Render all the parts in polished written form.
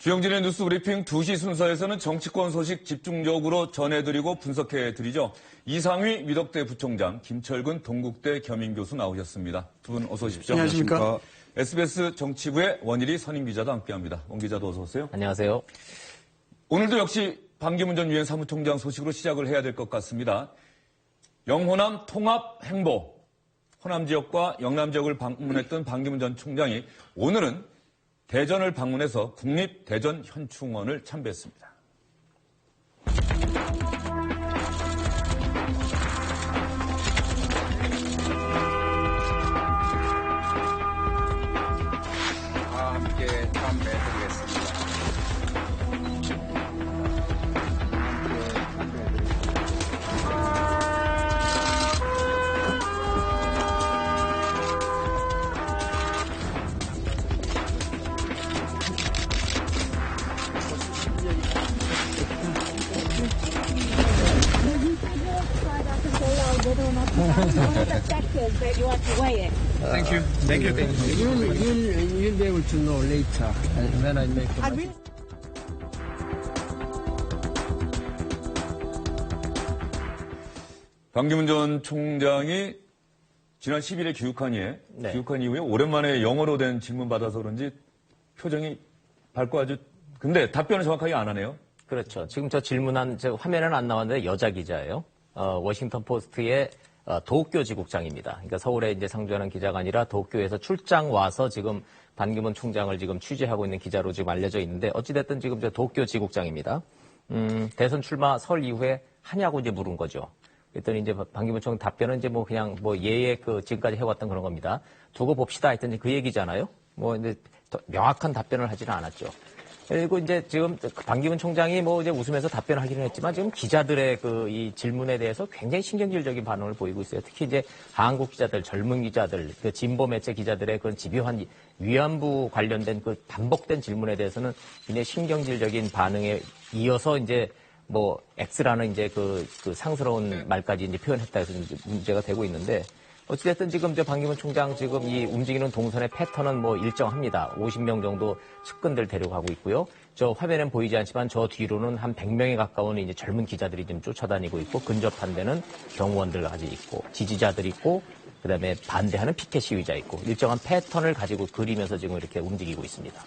주영진의 뉴스 브리핑 2시 순서에서는 정치권 소식 집중적으로 전해드리고 분석해드리죠. 이상휘 미덕대 부총장, 김철근 동국대 겸임교수 나오셨습니다. 두 분 어서 오십시오. 안녕하십니까. SBS 정치부의 원일이 선임기자도 함께합니다. 원 기자도 어서 오세요. 안녕하세요. 오늘도 역시 반기문 전 유엔 사무총장 소식으로 시작을 해야 될 것 같습니다. 영호남 통합 행보, 호남 지역과 영남 지역을 방문했던 반기문 전 총장이 오늘은 대전을 방문해서 국립대전현충원을 참배했습니다. 함께 참배드리겠습니다. Thank you. Thank you. You'll be able to know later when I make it. 반기문 전 총장이 지난 10일에 귀국한 이후에 오랜만에 영어로 된 질문 받아서 그런지 표정이 밝고 아주 근데 답변을 정확하게 안 하네요. 그렇죠. 지금 저 질문한 저 화면에는 안 나왔는데 여자 기자예요. 워싱턴 포스트의 도쿄 지국장입니다. 그러니까 서울에 이제 상주하는 기자가 아니라 도쿄에서 출장 와서 지금 반기문 총장을 지금 취재하고 있는 기자로 지금 알려져 있는데 어찌됐든 지금 저 도쿄 지국장입니다. 대선 출마 설 이후에 하냐고 이제 물은 거죠. 그랬더니 이제 반기문 총장 답변은 이제 뭐 그냥 뭐 예의 그 지금까지 해왔던 그런 겁니다. 두고 봅시다 했더니 그 얘기잖아요. 뭐 이제 더 명확한 답변을 하지는 않았죠. 그리고 이제 지금 반기문 총장이 뭐 이제 웃으면서 답변을 하기는 했지만 지금 기자들의 그 이 질문에 대해서 굉장히 신경질적인 반응을 보이고 있어요. 특히 이제 한국 기자들, 젊은 기자들, 그 진보 매체 기자들의 그런 집요한 위안부 관련된 그 반복된 질문에 대해서는 굉장히 신경질적인 반응에 이어서 이제 뭐 X라는 이제 그 상스러운 말까지 이제 표현했다 해서 이제 문제가 되고 있는데 어찌됐든 지금 이제 반기문 총장 지금 이 움직이는 동선의 패턴은 뭐 일정합니다. 50명 정도 측근들 데려가고 있고요. 저 화면엔 보이지 않지만 저 뒤로는 한 100명에 가까운 이제 젊은 기자들이 좀 쫓아다니고 있고 근접한 데는 경호원들까지 있고 지지자들 있고 그다음에 반대하는 피켓 시위자 있고 일정한 패턴을 가지고 그리면서 지금 이렇게 움직이고 있습니다.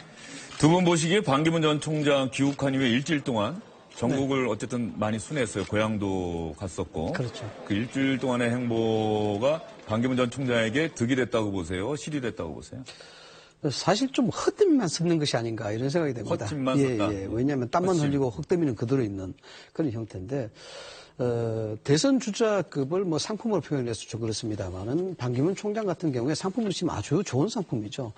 두 분 보시기에 반기문 전 총장 귀국한 이후에 일주일 동안 전국을 어쨌든 많이 순회했어요. 고향도 갔었고. 그렇죠. 그 일주일 동안의 행보가 반기문 전 총장에게 득이 됐다고 보세요? 실이 됐다고 보세요? 사실 좀 헛됨만 섞는 것이 아닌가 이런 생각이 됩니다. 헛짐만 섞다. 왜냐하면 땀만 헛짐. 흘리고 헛됨이는 그대로 있는 그런 형태인데 대선 주자급을 뭐 상품으로 표현해서 좀 그렇습니다만은 반기문 총장 같은 경우에 상품으로 치면 아주 좋은 상품이죠.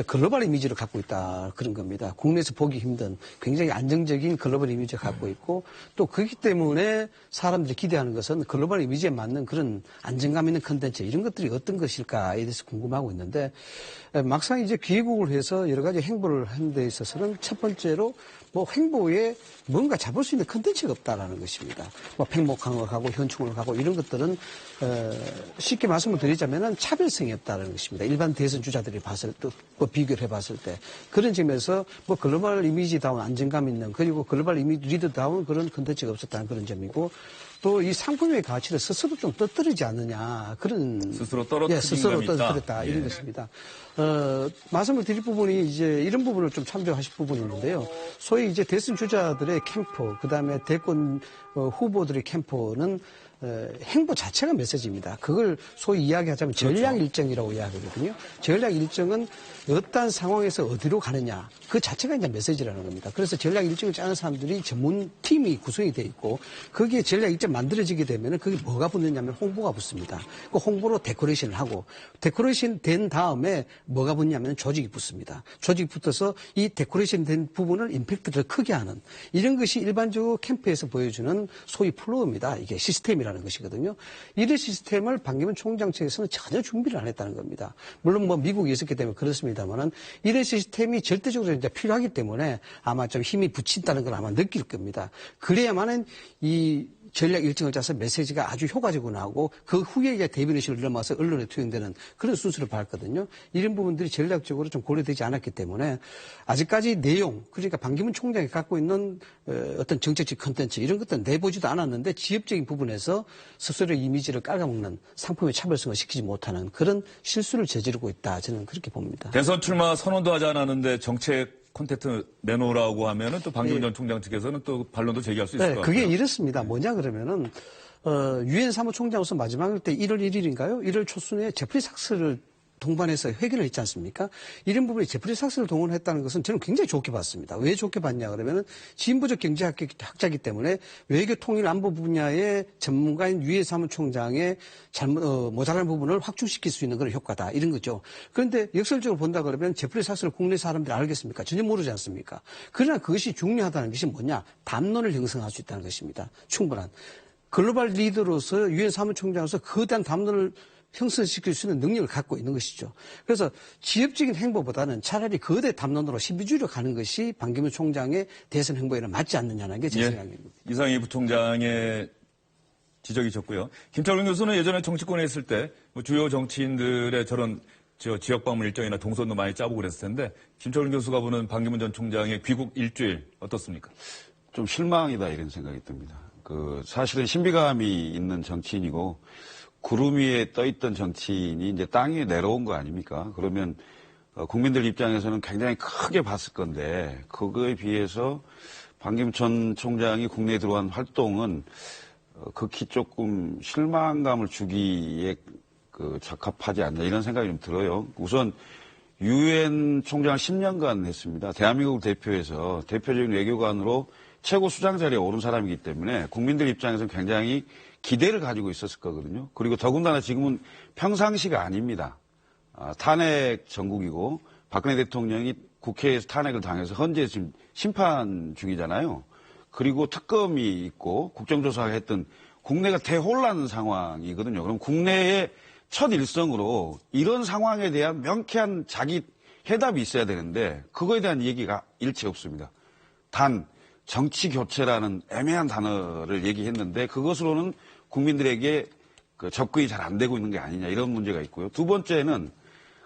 글로벌 이미지를 갖고 있다 그런 겁니다. 국내에서 보기 힘든 굉장히 안정적인 글로벌 이미지를 갖고 있고 또 그렇기 때문에 사람들이 기대하는 것은 글로벌 이미지에 맞는 그런 안정감 있는 컨텐츠 이런 것들이 어떤 것일까에 대해서 궁금하고 있는데 막상 이제 귀국을 해서 여러 가지 행보를 하는 데 있어서는 첫 번째로 뭐 행보에 뭔가 잡을 수 있는 컨텐츠가 없다라는 것입니다. 뭐 팽목항을 가고 현충을 가고 이런 것들은 쉽게 말씀을 드리자면은 차별성이 없다라는 것입니다. 일반 대선 주자들이 봤을 때 뭐 비교를 해봤을 때 그런 점에서 뭐 글로벌 이미지다운 안정감 있는 그리고 글로벌 이미지 리더다운 그런 컨텐츠가 없었다는 그런 점이고 또 이 상품의 가치를 스스로 좀 떨어뜨리지 않느냐 그런 스스로 떨어뜨린 스스로 감이 있다. 떨어뜨렸다 이런 것입니다. 말씀을 드릴 부분이 이제 이런 부분을 좀 참조하실 부분이 있는데요. 소위 이제 대선 주자들의 캠프, 그 다음에 대권 후보들의 캠프는 행보 자체가 메시지입니다. 그걸 소위 이야기하자면 전략 일정이라고 이야기하거든요. 전략 일정은 어떤 상황에서 어디로 가느냐 그 자체가 이제 메시지라는 겁니다. 그래서 전략 일정을 짜는 사람들이 전문 팀이 구성이 돼 있고 거기에 전략 일정 만들어지게 되면은 거기 뭐가 붙느냐면 홍보가 붙습니다. 그 홍보로 데코레이션을 하고 데코레이션 된 다음에 뭐가 붙냐면 조직이 붙습니다. 조직이 붙어서 이 데코레이션 된 부분을 임팩트를 크게 하는 이런 것이 일반적으로 캠프에서 보여주는 소위 플로우입니다. 이게 시스템이라는 것이거든요. 이런 시스템을 반기문 총장 측에서는 전혀 준비를 안 했다는 겁니다. 물론 뭐 미국에 있었기 때문에 그렇습니다만은 이런 시스템이 절대적으로 이제 필요하기 때문에 아마 좀 힘이 붙인다는 걸 아마 느낄 겁니다. 그래야만은 이 전략 일정을 짜서 메시지가 아주 효과적으로 나오고 그 후에 이제 대변인실을 넘어서 언론에 투영되는 그런 순서를 밟거든요. 이런 부분들이 전략적으로 좀 고려되지 않았기 때문에 아직까지 내용, 그러니까 반기문 총장이 갖고 있는 어떤 정책적 컨텐츠 이런 것들은 내보지도 않았는데 지역적인 부분에서 스스로의 이미지를 깔아먹는 상품의 차별성을 시키지 못하는 그런 실수를 저지르고 있다. 저는 그렇게 봅니다. 대선 출마 선언도 하지 않았는데 정책 콘텐츠 내놓으라고 하면은 또 방기문 전 총장 측에서는 또 반론도 제기할 수 있을 것 같아요. 그게 이렇습니다. 뭐냐 그러면은 유엔 사무총장으로서 마지막일 때 1월 1일인가요? 1월 초순에 제프리 삭스를 동반해서 회견을 했지 않습니까? 이런 부분에 제프리 삭스를 동원했다는 것은 저는 굉장히 좋게 봤습니다. 왜 좋게 봤냐 그러면은 진보적 경제학자이기 때문에 외교 통일 안보 분야의 전문가인 유엔 사무총장의 모자란 부분을 확충시킬 수 있는 그런 효과다. 이런 거죠. 그런데 역설적으로 본다 그러면 제프리 삭스를 국내 사람들이 알겠습니까? 전혀 모르지 않습니까? 그러나 그것이 중요하다는 것이 뭐냐? 담론을 형성할 수 있다는 것입니다. 충분한. 글로벌 리더로서 유엔 사무총장으로서 거대한 담론을 형성시킬 수 있는 능력을 갖고 있는 것이죠. 그래서 지역적인 행보보다는 차라리 거대 담론으로 신비주의로 가는 것이 반기문 총장의 대선 행보에는 맞지 않느냐는 게 제 생각입니다. 이상희 부총장의 지적이 있었고요. 김철웅 교수는 예전에 정치권에 있을 때 뭐 주요 정치인들의 저런 지역 방문 일정이나 동선도 많이 짜보고 그랬을 텐데 김철웅 교수가 보는 반기문 전 총장의 귀국 일주일 어떻습니까? 좀 실망이다 이런 생각이 듭니다. 사실은 신비감이 있는 정치인이고 구름 위에 떠있던 정치인이 이제 땅 위에 내려온 거 아닙니까? 그러면 국민들 입장에서는 굉장히 크게 봤을 건데 그거에 비해서 반기문 전 총장이 국내에 들어간 활동은 극히 조금 실망감을 주기에 적합하지 않나 이런 생각이 좀 들어요. 우선 유엔 총장을 10년간 했습니다. 대한민국을 대표해서 대표적인 외교관으로 최고 수장 자리에 오른 사람이기 때문에 국민들 입장에서는 굉장히 기대를 가지고 있었을 거거든요. 그리고 더군다나 지금은 평상시가 아닙니다. 탄핵 전국이고 박근혜 대통령이 국회에서 탄핵을 당해서 헌재 지금 심판 중이잖아요. 그리고 특검이 있고 국정조사가 했던 국내가 대혼란 상황이거든요. 그럼 국내의 첫 일성으로 이런 상황에 대한 명쾌한 자기 해답이 있어야 되는데 그거에 대한 얘기가 일체 없습니다. 단 정치 교체라는 애매한 단어를 얘기했는데 그것으로는 국민들에게 접근이 잘 안 되고 있는 게 아니냐 이런 문제가 있고요. 두 번째는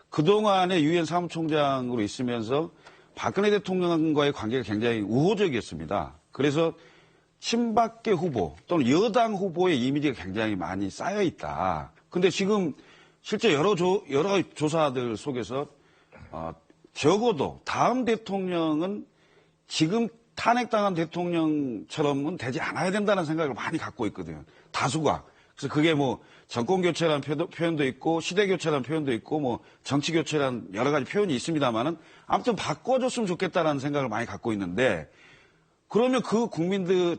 그동안에 유엔 사무총장으로 있으면서 박근혜 대통령과의 관계가 굉장히 우호적이었습니다. 그래서 친박계 후보 또는 여당 후보의 이미지가 굉장히 많이 쌓여 있다. 근데 지금 실제 여러 조사들 속에서 적어도 다음 대통령은 지금 탄핵당한 대통령처럼은 되지 않아야 된다는 생각을 많이 갖고 있거든요. 다수가. 그래서 그게 뭐 정권교체라는 표현도 있고 시대교체라는 표현도 있고 뭐 정치교체라는 여러 가지 표현이 있습니다만은 아무튼 바꿔줬으면 좋겠다라는 생각을 많이 갖고 있는데 그러면 그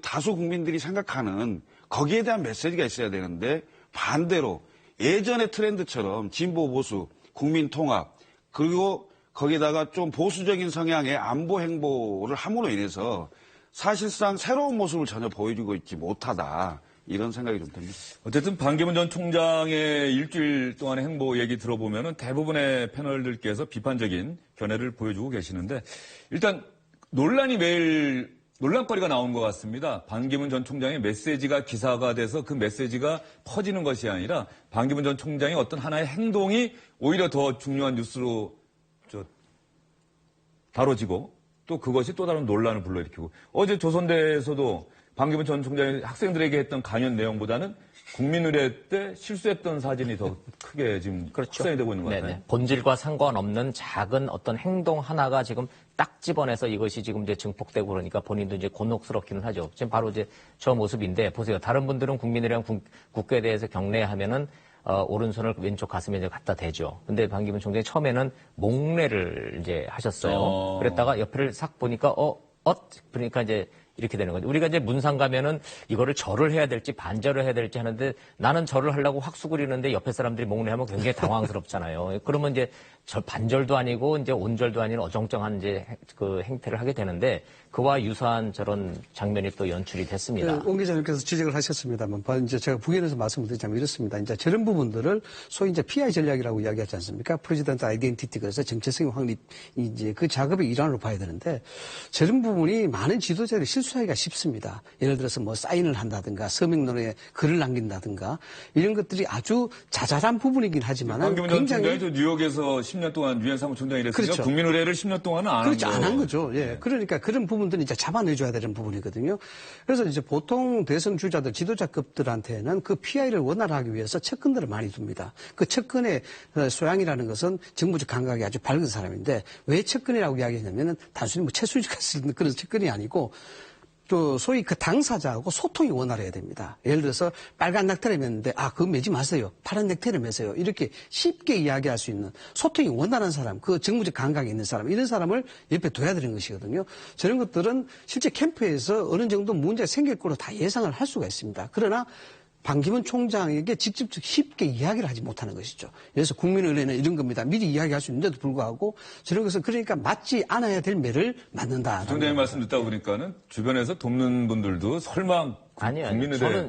다수 국민들이 생각하는 거기에 대한 메시지가 있어야 되는데 반대로 예전의 트렌드처럼 진보 보수, 국민 통합 그리고 거기다가 좀 보수적인 성향의 안보 행보를 함으로 인해서 사실상 새로운 모습을 전혀 보여주고 있지 못하다. 이런 생각이 좀 듭니다. 어쨌든 반기문 전 총장의 일주일 동안의 행보 얘기 들어보면은 대부분의 패널들께서 비판적인 견해를 보여주고 계시는데 일단 논란거리가 나온 것 같습니다. 반기문 전 총장의 메시지가 기사가 돼서 그 메시지가 퍼지는 것이 아니라 반기문 전 총장의 어떤 하나의 행동이 오히려 더 중요한 뉴스로 다뤄지고 또 그것이 또 다른 논란을 불러일으키고 어제 조선대에서도 반기문 전 총장이 학생들에게 했던 강연 내용보다는 국민의례 때 실수했던 사진이 더 크게 지금 확산이 되고 있는 것 같아요. 본질과 상관없는 작은 어떤 행동 하나가 지금 딱 집어내서 이것이 지금 이제 증폭되고 그러니까 본인도 이제 곤혹스럽기는 하죠. 지금 바로 이제 저 모습인데 보세요. 다른 분들은 국민의례랑 국회에 대해서 경례하면은 오른손을 왼쪽 가슴에 이제 갖다 대죠. 근데 반기문 총장이 처음에는 목례를 이제 하셨어요. 그랬다가 옆을 싹 보니까 그러니까 이제 이렇게 되는 거죠. 우리가 이제 문상 가면은 이거를 절을 해야 될지 반절을 해야 될지 하는데 나는 절을 하려고 확수 그리는데 옆에 사람들이 목례하면 굉장히 당황스럽잖아요. 그러면 이제 반절도 아니고 이제 온절도 아닌 어정쩡한 이제 그 행태를 하게 되는데 그와 유사한 저런 장면이 또 연출이 됐습니다. 옹 기자님께서 지적을 하셨습니다만, 이제 제가 부연해서 말씀드리자면 이렇습니다. 이제 저런 부분들을 소위 이제 PI 전략이라고 이야기하지 않습니까? 프레지던트 아이덴티티, 그래서 정체성의 확립, 이제 그 작업의 일환으로 봐야 되는데, 저런 부분이 많은 지도자들이 실수 간수하기가 쉽습니다. 예를 들어서 뭐 사인을 한다든가 서명론에 글을 남긴다든가 이런 것들이 아주 자잘한 부분이긴 하지만 방기문 전 굉장히 총장이 저 뉴욕에서 10년 동안 유엔 사무총장이 일했으니까 그렇죠. 국민의례를 10년 동안은 안 한 그렇지, 거예요. 안 한 거죠. 예. 그러니까 그런 부분들은 이제 잡아내줘야 되는 부분이거든요. 그래서 이제 보통 대선 주자들, 지도자급들한테는 그 PI를 원활하기 위해서 측근들을 많이 둡니다. 그 측근의 소양이라는 것은 정부적 감각이 아주 밝은 사람인데 왜 측근이라고 이야기하냐면은 단순히 뭐 채수직할 수 있는 그런 측근이 아니고 또 소위 그 당사자하고 소통이 원활해야 됩니다. 예를 들어서 빨간 넥타이를 맸는데 그거 매지 마세요. 파란 넥타이를 매세요. 이렇게 쉽게 이야기할 수 있는 소통이 원활한 사람, 그 정무적 감각이 있는 사람, 이런 사람을 옆에 둬야 되는 것이거든요. 저런 것들은 실제 캠프에서 어느 정도 문제가 생길 거로 다 예상을 할 수가 있습니다. 그러나 반기문 총장에게 직접 쉽게 이야기를 하지 못하는 것이죠. 그래서 국민의례는 이런 겁니다. 미리 이야기할 수 있는데도 불구하고 저런 것은 그러니까 맞지 않아야 될 매를 맞는다. 총장님 말씀 듣다 보니까는 주변에서 돕는 분들도 설마 아니요. 국민의례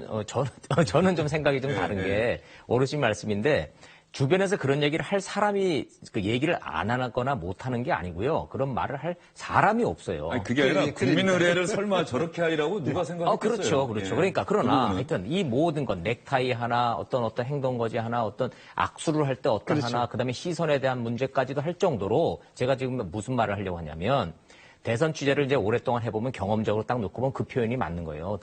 저는 좀 생각이 좀 다른 게 어르신 말씀인데 주변에서 그런 얘기를 할 사람이 그 얘기를 안 하거나 못 하는 게 아니고요. 그런 말을 할 사람이 없어요. 아니, 그게 아니라 국민의례를 설마 저렇게 하리라고 누가 생각했겠어요. 그렇죠. 예. 그러니까 그 그러나 부분은. 하여튼 이 모든 건 넥타이 하나, 어떤 행동거지 하나, 어떤 악수를 할 때 어떤 그렇죠. 하나, 그다음에 시선에 대한 문제까지도 할 정도로 제가 지금 무슨 말을 하려고 하냐면 대선 취재를 이제 오랫동안 해보면 경험적으로 딱 놓고 보면 그 표현이 맞는 거예요.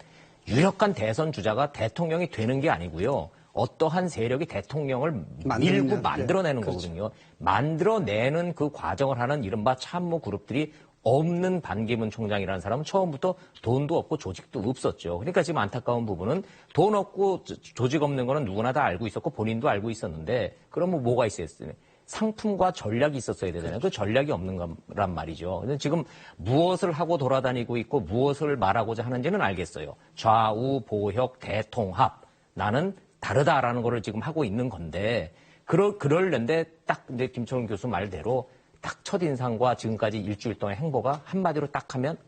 유력한 대선 주자가 대통령이 되는 게 아니고요. 어떠한 세력이 대통령을 밀고 만들어내는 거거든요. 만들어내는 그 과정을 하는 이른바 참모 그룹들이 없는 반기문 총장이라는 사람은 처음부터 돈도 없고 조직도 없었죠. 그러니까 지금 안타까운 부분은 돈 없고 조직 없는 거는 누구나 다 알고 있었고 본인도 알고 있었는데 그러면 뭐가 있었어요? 상품과 전략이 있었어야 되잖아요. 그 전략이 없는 거란 말이죠. 근데 지금 무엇을 하고 돌아다니고 있고 무엇을 말하고자 하는지는 알겠어요. 좌우, 보혁, 대통합. 나는 다르다라는 거를 지금 하고 있는 건데, 그럴는데 딱 이제 김철훈 교수 말대로 딱 첫인상과 지금까지 일주일 동안의 행보가 한마디로 딱 하면,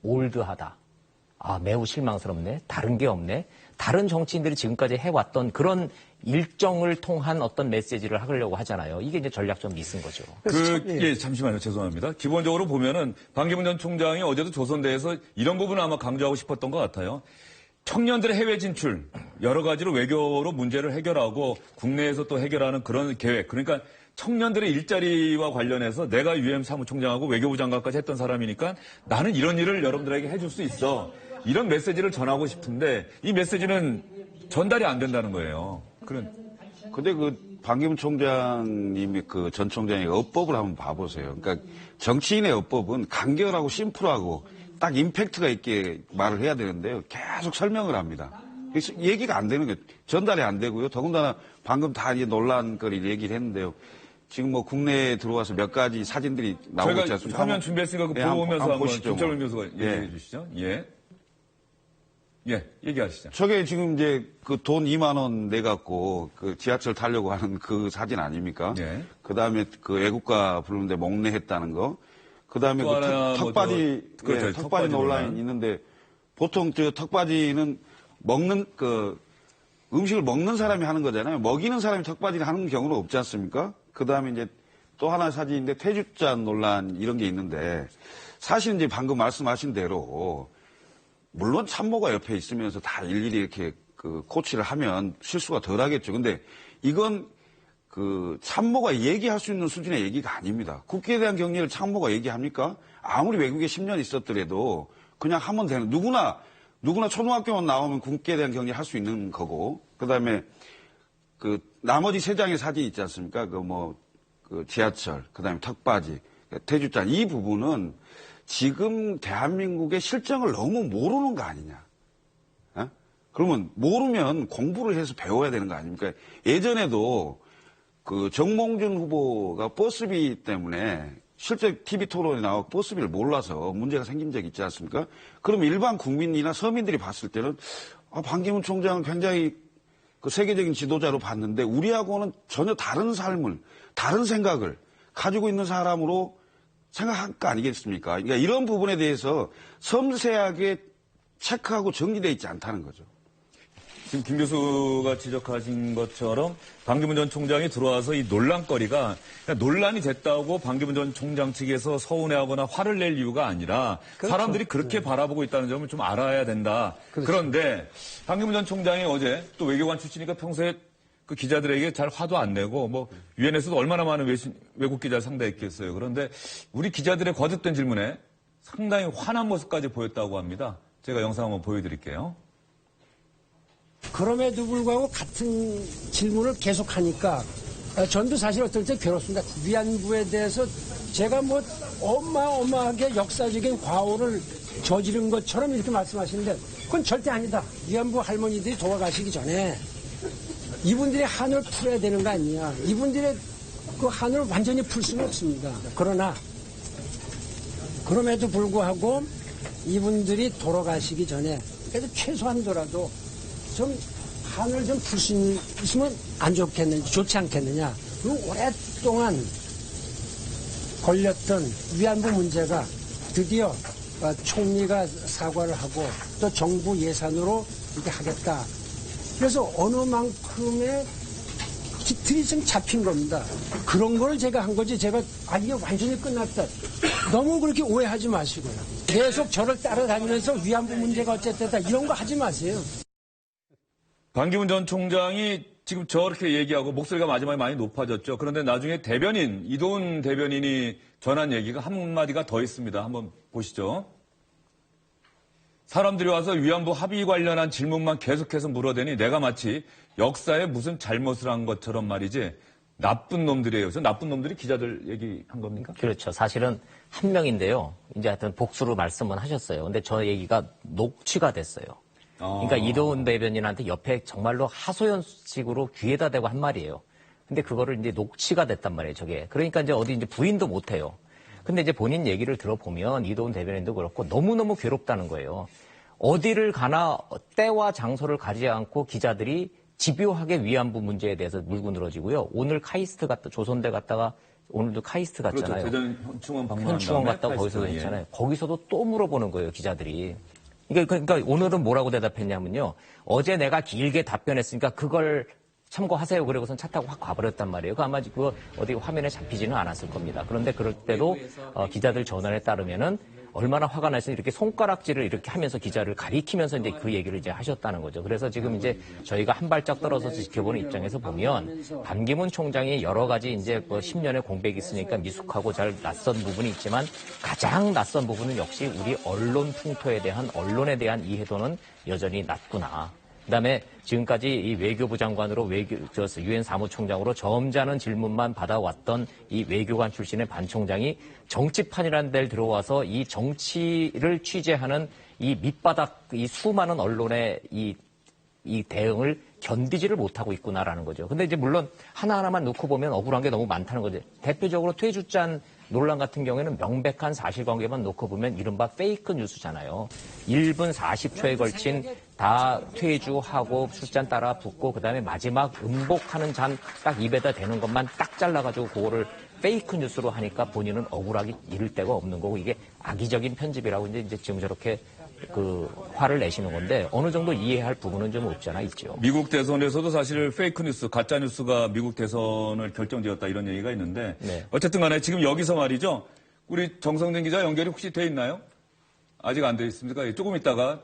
올드하다. 매우 실망스럽네. 다른 게 없네. 다른 정치인들이 지금까지 해왔던 그런 일정을 통한 어떤 메시지를 하려고 하잖아요. 이게 이제 전략적 미스인 거죠. 잠시만요. 죄송합니다. 기본적으로 보면은 반기문 전 총장이 어제도 조선대에서 이런 부분을 아마 강조하고 싶었던 것 같아요. 청년들의 해외 진출, 여러 가지로 외교로 문제를 해결하고 국내에서 또 해결하는 그런 계획. 그러니까 청년들의 일자리와 관련해서 내가 유엔 사무총장하고 외교부 장관까지 했던 사람이니까 나는 이런 일을 여러분들에게 해줄 수 있어. 이런 메시지를 전하고 싶은데 이 메시지는 전달이 안 된다는 거예요. 근데 그 반기문 총장님이 그 전 총장의 어법을 한번 봐보세요. 그러니까 정치인의 어법은 간결하고 심플하고 딱 임팩트가 있게 말을 해야 되는데요. 계속 설명을 합니다. 그래서 얘기가 안 되는 거예요. 전달이 안 되고요. 더군다나 방금 다 이제 논란거리를 얘기를 했는데요. 지금 뭐 국내에 들어와서 몇 가지 사진들이 나오고 있지 저희가 않습니까? 화면 준비했으니까 그거 보면서 한번 김철훈 교수가 얘기해 주시죠. 얘기하시죠. 저게 지금 이제 그 돈 2만 원 내갖고 그 지하철 타려고 하는 그 사진 아닙니까? 예. 그 다음에 그 애국가 부르는데 목례했다는 거. 그 다음에 또 하나 뭐 턱바지, 그렇죠. 턱바지 논란이 있는데 보통 저 턱바지는 먹는 음식을 먹는 사람이 하는 거잖아요. 먹이는 사람이 턱바지를 하는 경우는 없지 않습니까? 그 다음에 이제 또 하나 사진인데 퇴주잔 논란 이런 게 있는데 사실 이제 방금 말씀하신 대로 물론 참모가 옆에 있으면서 다 일일이 이렇게 그 코치를 하면 실수가 덜 하겠죠. 근데 이건 그 참모가 얘기할 수 있는 수준의 얘기가 아닙니다. 국기에 대한 경례를 참모가 얘기합니까? 아무리 외국에 10년 있었더라도 그냥 하면 되는 누구나 초등학교만 나오면 국기에 대한 경례 할 수 있는 거고 그다음에 그 나머지 세 장의 사진 있지 않습니까? 그 지하철, 그다음에 턱바지, 퇴주잔 이 부분은 지금 대한민국의 실정을 너무 모르는 거 아니냐? 그러면 모르면 공부를 해서 배워야 되는 거 아닙니까? 예전에도 그 정몽준 후보가 버스비 때문에 실제 TV 토론에 나와 버스비를 몰라서 문제가 생긴 적이 있지 않습니까? 그럼 일반 국민이나 서민들이 봤을 때는 반기문 총장은 굉장히 그 세계적인 지도자로 봤는데 우리하고는 전혀 다른 삶을, 다른 생각을 가지고 있는 사람으로 생각할 거 아니겠습니까? 그러니까 이런 부분에 대해서 섬세하게 체크하고 정리되어 있지 않다는 거죠. 지금 김 교수가 지적하신 것처럼 반기문 전 총장이 들어와서 이 논란거리가 그러니까 논란이 됐다고 반기문 전 총장 측에서 서운해하거나 화를 낼 이유가 아니라 그렇죠. 사람들이 그렇게 바라보고 있다는 점을 좀 알아야 된다. 그렇죠. 그런데 반기문 전 총장이 어제 또 외교관 출신이니까 평소에 그 기자들에게 잘 화도 안 내고 뭐 유엔에서도 얼마나 많은 외국 기자를 상대했겠어요. 그런데 우리 기자들의 거듭된 질문에 상당히 화난 모습까지 보였다고 합니다. 제가 영상 한번 보여드릴게요. 그럼에도 불구하고 같은 질문을 계속하니까 전도 사실 어떨 때 괴롭습니다. 위안부에 대해서 제가 뭐 어마어마하게 역사적인 과오를 저지른 것처럼 이렇게 말씀하시는데 그건 절대 아니다. 위안부 할머니들이 돌아가시기 전에 이분들의 한을 풀어야 되는 거 아니냐. 이분들의 그 한을 완전히 풀 수는 없습니다. 그러나 그럼에도 불구하고 이분들이 돌아가시기 전에 그래도 최소한도라도 좀 한을 좀 풀 수 있으면 안 좋지 않겠느냐. 그리고 오랫동안 걸렸던 위안부 문제가 드디어 총리가 사과를 하고 또 정부 예산으로 이렇게 하겠다. 그래서 어느 만큼의 기틀이 좀 잡힌 겁니다. 그런 걸 제가 한 거지. 제가 이게 완전히 끝났다. 너무 그렇게 오해하지 마시고요. 계속 저를 따라다니면서 위안부 문제가 어쨌다 이런 거 하지 마세요. 반기문 전 총장이 지금 저렇게 얘기하고 목소리가 마지막에 많이 높아졌죠. 그런데 나중에 대변인, 이도훈 대변인이 전한 얘기가 한마디가 더 있습니다. 한번 보시죠. 사람들이 와서 위안부 합의 관련한 질문만 계속해서 물어대니 내가 마치 역사에 무슨 잘못을 한 것처럼 말이지 나쁜 놈들이에요. 그래서 나쁜 놈들이 기자들 얘기한 겁니까? 그렇죠. 사실은 한 명인데요. 이제 하여튼 복수로 말씀은 하셨어요. 근데 저 얘기가 녹취가 됐어요. 그러니까 이도훈 대변인한테 옆에 정말로 하소연식으로 귀에다 대고 한 말이에요. 근데 그거를 이제 녹취가 됐단 말이에요, 저게. 그러니까 이제 어디 이제 부인도 못 해요. 근데 이제 본인 얘기를 들어보면 이도훈 대변인도 그렇고 너무너무 괴롭다는 거예요. 어디를 가나 때와 장소를 가리지 않고 기자들이 집요하게 위안부 문제에 대해서 물고 늘어지고요. 오늘 카이스트 갔다, 조선대 갔다가 오늘도 카이스트 갔잖아요. 그렇죠. 대전 현충원 방문한 현충원 다음에 갔다가 거기서 카이스트, 했잖아요. 거기서도 또 물어보는 거예요, 기자들이. 그러니까 오늘은 뭐라고 대답했냐면요. 어제 내가 길게 답변했으니까 그걸 참고하세요. 그러고선 차 타고 확 가버렸단 말이에요. 그 아마 그거 어디 화면에 잡히지는 않았을 겁니다. 그런데 그럴 때도 기자들 전원에 따르면은 얼마나 화가 나서 이렇게 손가락질을 이렇게 하면서 기자를 가리키면서 이제 그 얘기를 이제 하셨다는 거죠. 그래서 지금 이제 저희가 한 발짝 떨어져서 지켜보는 입장에서 보면 반기문 총장이 여러 가지 이제 10년의 공백이 있으니까 미숙하고 잘 낯선 부분이 있지만 가장 낯선 부분은 역시 우리 언론 풍토에 대한 언론에 대한 이해도는 여전히 낮구나. 그다음에 지금까지 이 외교부 장관으로 유엔 사무총장으로 점잖은 질문만 받아왔던 이 외교관 출신의 반 총장이 정치판이라는 데를 들어와서 이 정치를 취재하는 이 밑바닥 이 수많은 언론의 이 대응을 견디지를 못하고 있구나라는 거죠. 근데 이제 물론 하나하나만 놓고 보면 억울한 게 너무 많다는 거죠. 대표적으로 퇴주잔 논란 같은 경우에는 명백한 사실관계만 놓고 보면 이른바 페이크 뉴스잖아요. 1분 40초에 걸친 다 퇴주하고 술잔 따라 붓고 그다음에 마지막 음복하는 잔 딱 입에다 대는 것만 딱 잘라가지고 그거를 페이크 뉴스로 하니까 본인은 억울하기 이를 데가 없는 거고 이게 악의적인 편집이라고 이제 지금 저렇게 화를 내시는 건데 어느 정도 이해할 부분은 좀 없지 않아 있죠. 미국 대선에서도 사실 페이크 뉴스, 가짜 뉴스가 미국 대선을 결정지었다 이런 얘기가 있는데 네. 어쨌든 간에 지금 여기서 말이죠. 우리 정성진 기자 연결이 혹시 돼 있나요? 아직 안 돼 있습니까? 조금 있다가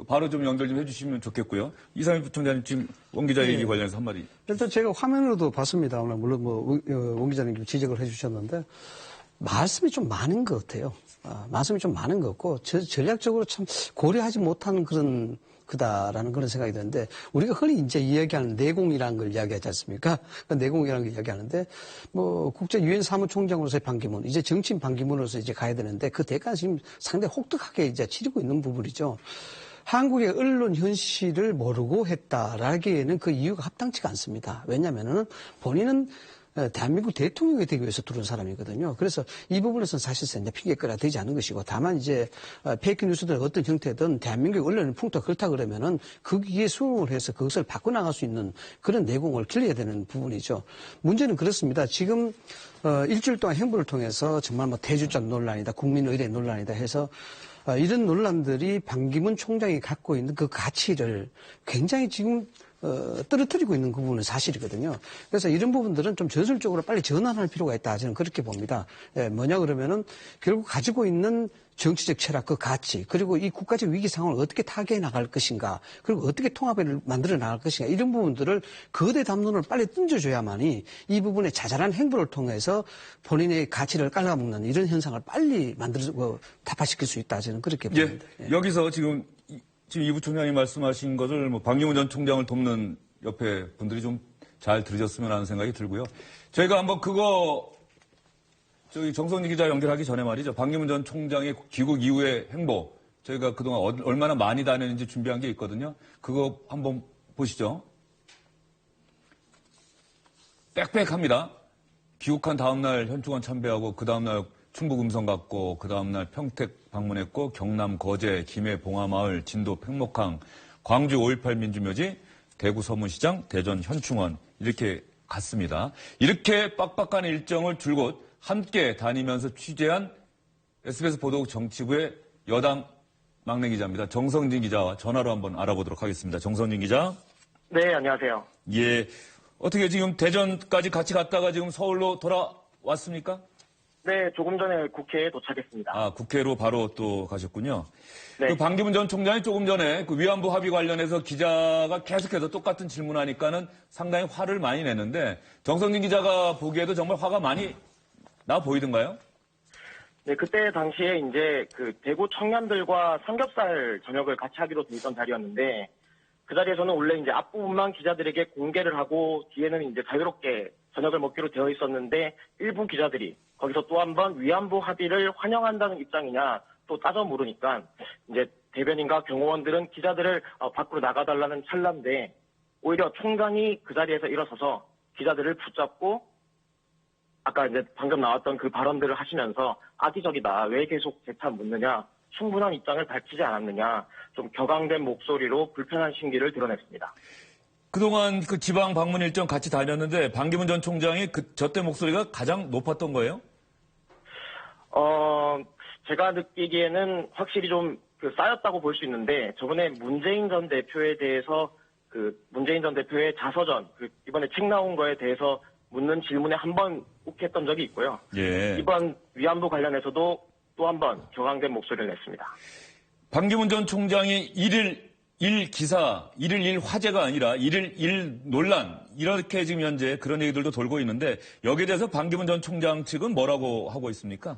바로 좀 연결 좀 해주시면 좋겠고요. 이상민 부총장님 지금 원 기자 얘기 관련해서 한마디. 일단 제가 화면으로도 봤습니다. 물론 원 기자님 지적을 해주셨는데 말씀이 좀 많은 것 같아요. 말씀이 좀 많은 것 같고 전략적으로 참 고려하지 못한 그다라는 그런 생각이 드는데 우리가 흔히 이제 이야기하는 내공이라는 걸 이야기하지 않습니까? 그 내공이라는 걸 이야기하는데 국제 유엔 사무총장으로서의 반기문 이제 정치인 반기문으로서 이제 가야 되는데 그 대가는 지금 상당히 혹독하게 이제 치르고 있는 부분이죠. 한국의 언론 현실을 모르고 했다라기에는 그 이유가 합당치가 않습니다. 왜냐하면은 본인은 대한민국 대통령이 되기 위해서 들어온 사람이거든요. 그래서 이 부분에서는 사실상 이제 핑계거리가 되지 않은 것이고 다만 이제 페이크 뉴스들 어떤 형태든 대한민국 언론의 풍토가 그렇다 그러면은 거기에 수긍을 해서 그것을 바꿔나갈 수 있는 그런 내공을 길러야 되는 부분이죠. 문제는 그렇습니다. 지금 일주일 동안 행보를 통해서 정말 퇴주잔 논란이다, 국민의례 논란이다 해서 이런 논란들이 반기문 총장이 갖고 있는 그 가치를 굉장히 지금 떨어뜨리고 있는 그 부분은 사실이거든요. 그래서 이런 부분들은 좀 전술적으로 빨리 전환할 필요가 있다. 저는 그렇게 봅니다. 뭐냐 그러면은 결국 가지고 있는 정치적 철학, 그 가치, 그리고 이 국가적 위기 상황을 어떻게 타개해 나갈 것인가, 그리고 어떻게 통합을 만들어 나갈 것인가, 이런 부분들을 거대 담론을 빨리 던져줘야만이 이 부분의 자잘한 행보를 통해서 본인의 가치를 깔아먹는 이런 현상을 빨리 만들어 타파시킬 수 있다. 저는 그렇게 봅니다. 예, 여기서 지금 이 부총장이 말씀하신 것을 반기문 전 총장을 돕는 옆에 분들이 좀 잘 들으셨으면 하는 생각이 들고요. 저희가 한번 정성진 기자 연결하기 전에 말이죠. 반기문 전 총장의 귀국 이후의 행보, 저희가 그동안 얼마나 많이 다녔는지 준비한 게 있거든요. 그거 한번 보시죠. 빽빽합니다. 귀국한 다음날 현충원 참배하고 그 다음날 충북 음성 갔고 그 다음날 평택 방문했고 경남 거제, 김해 봉화마을, 진도 팽목항, 광주 5.18 민주묘지, 대구 서문시장, 대전 현충원 이렇게 갔습니다. 이렇게 빡빡한 일정을 줄곧 함께 다니면서 취재한 SBS 보도국 정치부의 여당 막내 기자입니다. 정성진 기자와 전화로 한번 알아보도록 하겠습니다. 정성진 기자. 네, 안녕하세요. 예. 어떻게 지금 대전까지 같이 갔다가 지금 서울로 돌아왔습니까? 네, 조금 전에 국회에 도착했습니다. 아, 국회로 바로 또 가셨군요. 네. 그 반기문 전 총장이 조금 전에 그 위안부 합의 관련해서 기자가 계속해서 똑같은 질문하니까는 상당히 화를 많이 냈는데 정성진 기자가 보기에도 정말 화가 많이 나 보이던가요? 네, 그때 당시에 이제 그 대구 청년들과 삼겹살 저녁을 같이 하기로 돼 있던 자리였는데 그 자리에서는 원래 이제 앞부분만 기자들에게 공개를 하고 뒤에는 이제 자유롭게 저녁을 먹기로 되어 있었는데 일부 기자들이 거기서 또 한 번 위안부 합의를 환영한다는 입장이냐 또 따져 물으니까 이제 대변인과 경호원들은 기자들을 밖으로 나가달라는 찰나인데 오히려 총장이 그 자리에서 일어서서 기자들을 붙잡고 아까 이제 방금 나왔던 그 발언들을 하시면서 악의적이다. 왜 계속 재차 묻느냐. 충분한 입장을 밝히지 않았느냐. 좀 격앙된 목소리로 불편한 심기를 드러냈습니다. 그동안 그 지방 방문 일정 같이 다녔는데 반기문 전 총장이 저때 목소리가 가장 높았던 거예요? 제가 느끼기에는 확실히 좀 쌓였다고 볼 수 있는데 저번에 문재인 전 대표에 대해서 문재인 전 대표의 자서전 이번에 책 나온 거에 대해서 묻는 질문에 한 번 욱했던 적이 있고요. 예. 이번 위안부 관련해서도 또 한 번 격앙된 목소리를 냈습니다. 반기문 전 총장이 일일 화제가 아니라 일일 논란 이렇게 지금 현재 그런 얘기들도 돌고 있는데 여기에 대해서 반기문 전 총장 측은 뭐라고 하고 있습니까?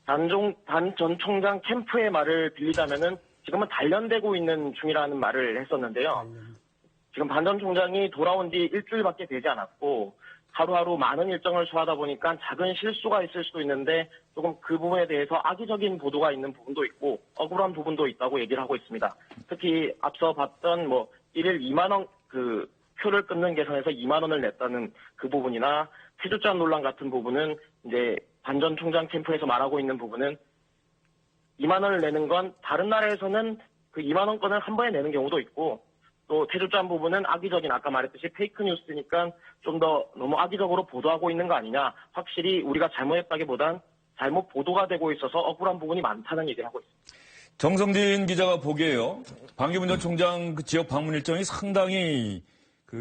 반 전 총장 캠프의 말을 빌리자면은 지금은 단련되고 있는 중이라는 말을 했었는데요. 지금 반 전 총장이 돌아온 뒤 일주일밖에 되지 않았고 하루하루 많은 일정을 소화하다 보니까 작은 실수가 있을 수도 있는데 조금 그 부분에 대해서 악의적인 보도가 있는 부분도 있고 억울한 부분도 있다고 얘기를 하고 있습니다. 특히 앞서 봤던 1일 2만 원 표를 끊는 계산에서 2만 원을 냈다는 그 부분이나 태조자 논란 같은 부분은 이제 반 전 총장 캠프에서 말하고 있는 부분은 2만 원을 내는 건 다른 나라에서는 그 2만 원권을 한 번에 내는 경우도 있고 또 태조자한 부분은 악의적인 아까 말했듯이 페이크 뉴스니까 좀 더 너무 악의적으로 보도하고 있는 거 아니냐. 확실히 우리가 잘못했다기보단 잘못 보도가 되고 있어서 억울한 부분이 많다는 얘기를 하고 있습니다. 정성진 기자가 보기에요. 반기문 전 총장 그 지역 방문 일정이 상당히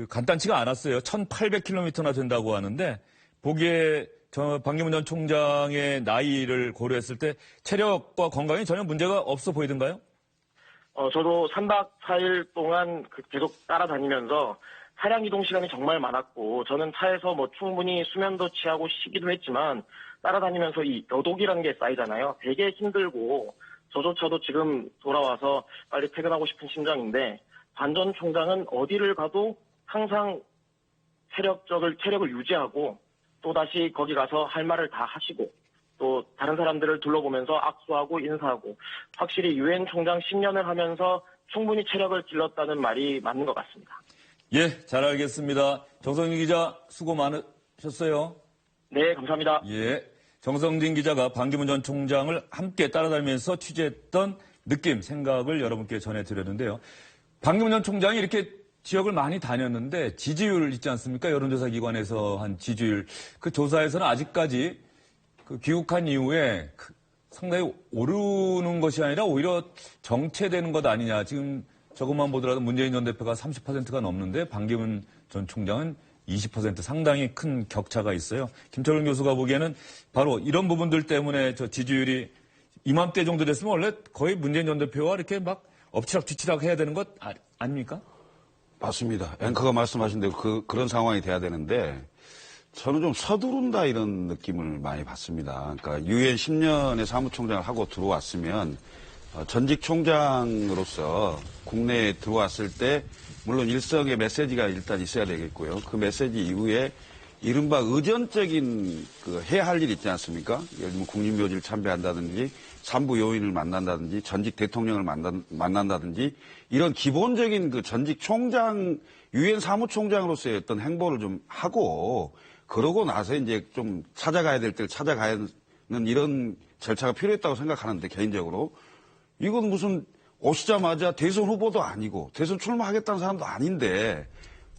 간단치가 않았어요. 1,800km나 된다고 하는데 보기에 반기문 전 총장의 나이를 고려했을 때 체력과 건강에 전혀 문제가 없어 보이던가요? 저도 3박 4일 동안 계속 따라다니면서 차량 이동 시간이 정말 많았고 저는 차에서 충분히 수면도 취하고 쉬기도 했지만 따라다니면서 이 여독이라는 게 쌓이잖아요. 되게 힘들고 저조차도 지금 돌아와서 빨리 퇴근하고 싶은 심정인데 반 전 총장은 어디를 가도 항상 체력을 유지하고 또다시 거기 가서 할 말을 다 하시고 또 다른 사람들을 둘러보면서 악수하고 인사하고 확실히 유엔 총장 10년을 하면서 충분히 체력을 길렀다는 말이 맞는 것 같습니다. 예, 잘 알겠습니다. 정성진 기자 수고 많으셨어요. 네, 감사합니다. 예, 정성진 기자가 반기문 전 총장을 함께 따라다니면서 취재했던 느낌, 생각을 여러분께 전해드렸는데요. 반기문 전 총장이 이렇게 지역을 많이 다녔는데 지지율 있지 않습니까? 여론조사 기관에서 한 지지율. 그 조사에서는 아직까지 귀국한 이후에 상당히 오르는 것이 아니라 오히려 정체되는 것 아니냐. 지금 저것만 보더라도 문재인 전 대표가 30%가 넘는데 반기문 전 총장은 20% 상당히 큰 격차가 있어요. 김철근 교수가 보기에는 바로 이런 부분들 때문에 저 지지율이 이맘때 정도 됐으면 원래 거의 문재인 전 대표와 이렇게 막 엎치락뒤치락 해야 되는 것 아닙니까? 맞습니다. 앵커가 말씀하신 대로 그런 상황이 돼야 되는데 저는 좀 서두른다 이런 느낌을 많이 받습니다. 그러니까 유엔 10년의 사무총장을 하고 들어왔으면 전직 총장으로서 국내에 들어왔을 때 물론 일성의 메시지가 일단 있어야 되겠고요. 그 메시지 이후에 이른바 의전적인 해야 할 일 있지 않습니까? 예를 들면 국립묘지를 참배한다든지 산부 요인을 만난다든지 전직 대통령을 만난다든지 이런 기본적인 그 전직 총장 유엔 사무총장으로서의 어떤 행보를 좀 하고 그러고 나서 이제 좀 찾아가야 될 때를 찾아가는 이런 절차가 필요했다고 생각하는데 개인적으로 이건 무슨 오시자마자 대선 후보도 아니고 대선 출마하겠다는 사람도 아닌데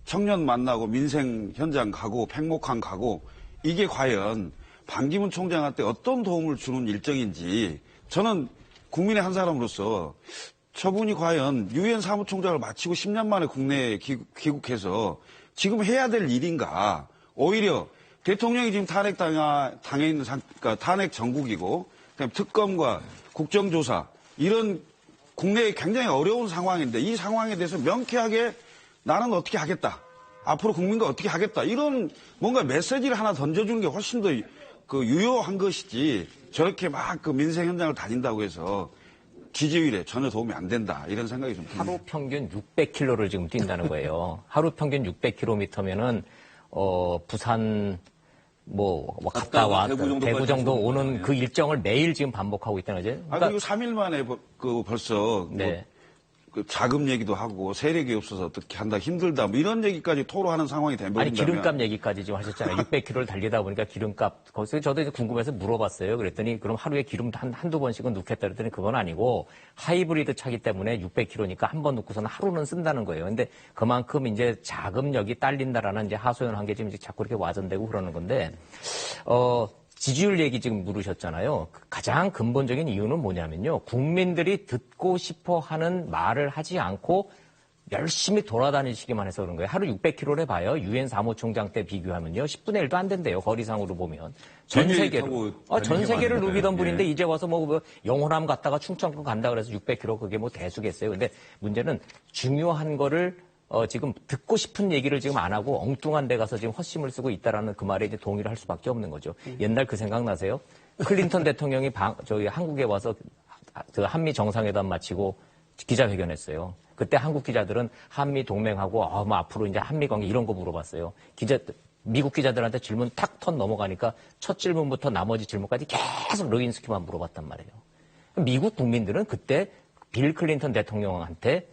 청년 만나고 민생 현장 가고 팽목항 가고 이게 과연 반기문 총장한테 어떤 도움을 주는 일정인지 저는 국민의 한 사람으로서 저분이 과연 유엔 사무총장을 마치고 10년 만에 국내에 귀국해서 지금 해야 될 일인가. 오히려 대통령이 지금 당해 있는 그러니까 탄핵 정국이고 특검과 국정조사 이런 국내에 굉장히 어려운 상황인데 이 상황에 대해서 명쾌하게 나는 어떻게 하겠다. 앞으로 국민과 어떻게 하겠다. 이런 뭔가 메시지를 하나 던져주는 게 훨씬 더 유효한 것이지 저렇게 막 민생 현장을 다닌다고 해서 지지율에 전혀 도움이 안 된다. 이런 생각이 좀 듭니다. 하루 평균 600km를 지금 뛴다는 거예요. 하루 평균 600km면은 부산 갔다 와 대구 정도 오는 그 일정을 매일 지금 반복하고 있다는 거죠. 그러니까, 그리고 3일 만에 벌써 네. 그 자금 얘기도 하고 세력이 없어서 어떻게 한다 힘들다 이런 얘기까지 토로하는 상황이 되면 아니 기름값 얘기까지 지금 하셨잖아요. 600km를 달리다 보니까 기름값 거기서 저도 이제 궁금해서 물어봤어요. 그랬더니 그럼 하루에 기름 한두 번씩은 넣겠다 그랬더니 그건 아니고 하이브리드 차기 때문에 600km니까 한 번 넣고서는 하루는 쓴다는 거예요. 근데 그만큼 이제 자금력이 딸린다라는 이제 하소연한 게 지금 자꾸 이렇게 와전되고 그러는 건데 지지율 얘기 지금 물으셨잖아요. 가장 근본적인 이유는 뭐냐면요. 국민들이 듣고 싶어 하는 말을 하지 않고 열심히 돌아다니시기만 해서 그런 거예요. 하루 600km를 해봐요. 유엔 사무총장 때 비교하면요. 10분의 1도 안 된대요. 거리상으로 보면. 전 세계를 누비던 분인데 이제 와서 영호남 갔다가 충청권 간다 그래서 600km 그게 대수겠어요. 근데 문제는 중요한 거를 지금 듣고 싶은 얘기를 지금 안 하고 엉뚱한 데 가서 지금 헛심을 쓰고 있다라는 그 말에 이제 동의를 할 수밖에 없는 거죠. 옛날 그 생각 나세요? 클린턴 대통령이 저희 한국에 와서 한미 정상회담 마치고 기자회견했어요. 그때 한국 기자들은 한미 동맹하고 앞으로 이제 한미 관계 이런 거 물어봤어요. 미국 기자들한테 질문 탁 턴 넘어가니까 첫 질문부터 나머지 질문까지 계속 르윈스키만 물어봤단 말이에요. 미국 국민들은 그때 빌 클린턴 대통령한테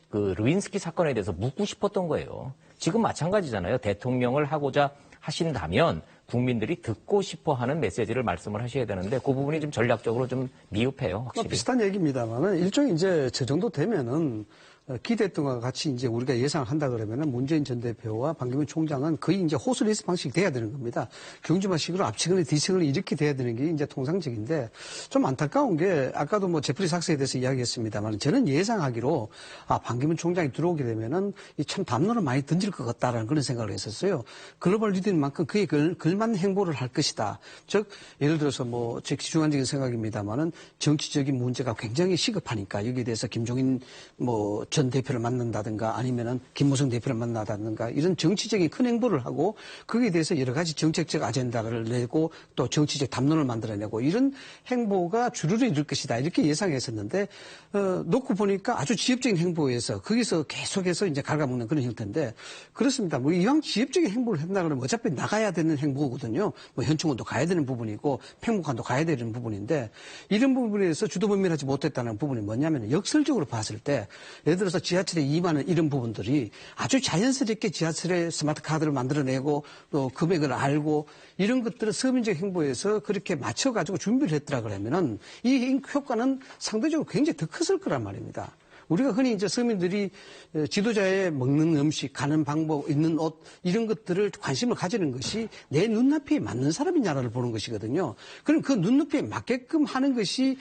그 르윈스키 사건에 대해서 묻고 싶었던 거예요. 지금 마찬가지잖아요. 대통령을 하고자 하신다면 국민들이 듣고 싶어 하는 메시지를 말씀을 하셔야 되는데 그 부분이 좀 전략적으로 좀 미흡해요. 확실히. 비슷한 얘기입니다만은 일종의 이제 저 정도 되면은 기대했던 것과 같이 이제 우리가 예상을 한다 그러면은 문재인 전 대표와 반기문 총장은 거의 이제 호스리스 방식이 돼야 되는 겁니다. 경주마식으로 앞치거나 뒤치거나 이렇게 돼야 되는 게 이제 통상적인데 좀 안타까운 게 아까도 제프리 삭스에 대해서 이야기했습니다만 저는 예상하기로 반기문 총장이 들어오게 되면은 참 담론을 많이 던질 것 같다라는 그런 생각을 했었어요. 글로벌 리더인 만큼 그에 걸맞는 행보를 할 것이다. 즉 예를 들어서 제 주관적인 생각입니다만은 정치적인 문제가 굉장히 시급하니까 여기에 대해서 김종인 전 대표를 만난다든가 아니면은 김무성 대표를 만나다든가 이런 정치적인 큰 행보를 하고 거기에 대해서 여러 가지 정책적 아젠다를 내고 또 정치적 담론을 만들어내고 이런 행보가 주류를 이룰 것이다 이렇게 예상했었는데 놓고 보니까 아주 지엽적인 행보에서 거기서 계속해서 이제 갉아먹는 그런 형태인데 그렇습니다. 이왕 지엽적인 행보를 한다 그러면 어차피 나가야 되는 행보거든요. 현충원도 가야 되는 부분이고 팽목항도 가야 되는 부분인데 이런 부분에서 주도면밀하지 못했다는 부분이 뭐냐면 역설적으로 봤을 때 예를 들어서 지하철에 임하는 이런 부분들이 아주 자연스럽게 지하철에 스마트 카드를 만들어내고 또 금액을 알고 이런 것들을 서민적 행보에서 그렇게 맞춰가지고 준비를 했더라 그러면은 이 효과는 상대적으로 굉장히 더 컸을 거란 말입니다. 우리가 흔히 이제 서민들이 지도자의 먹는 음식, 가는 방법, 입는 옷 이런 것들을 관심을 가지는 것이 내 눈높이에 맞는 사람이냐를 보는 것이거든요. 그럼 그 눈높이에 맞게끔 하는 것이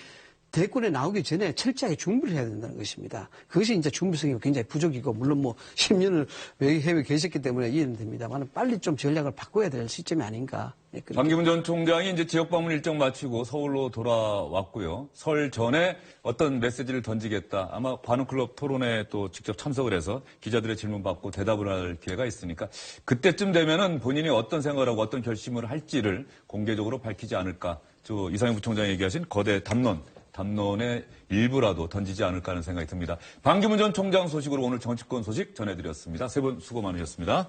대권에 나오기 전에 철저하게 준비를 해야 된다는 것입니다. 그것이 이제 준비성이 굉장히 부족이고, 물론 뭐 10년을 해외에 계셨기 때문에 이해는 됩니다만 빨리 좀 전략을 바꿔야 될 시점이 아닌가. 네, 반기문 전 총장이 이제 지역 방문 일정 마치고 서울로 돌아왔고요. 설 전에 어떤 메시지를 던지겠다. 아마 관훈클럽 토론에 또 직접 참석을 해서 기자들의 질문 받고 대답을 할 기회가 있으니까 그때쯤 되면은 본인이 어떤 생각을 하고 어떤 결심을 할지를 공개적으로 밝히지 않을까. 이상현 부총장이 얘기하신 거대 담론의 일부라도 던지지 않을까 하는 생각이 듭니다. 반기문 전 총장 소식으로 오늘 정치권 소식 전해드렸습니다. 세 분 수고 많으셨습니다.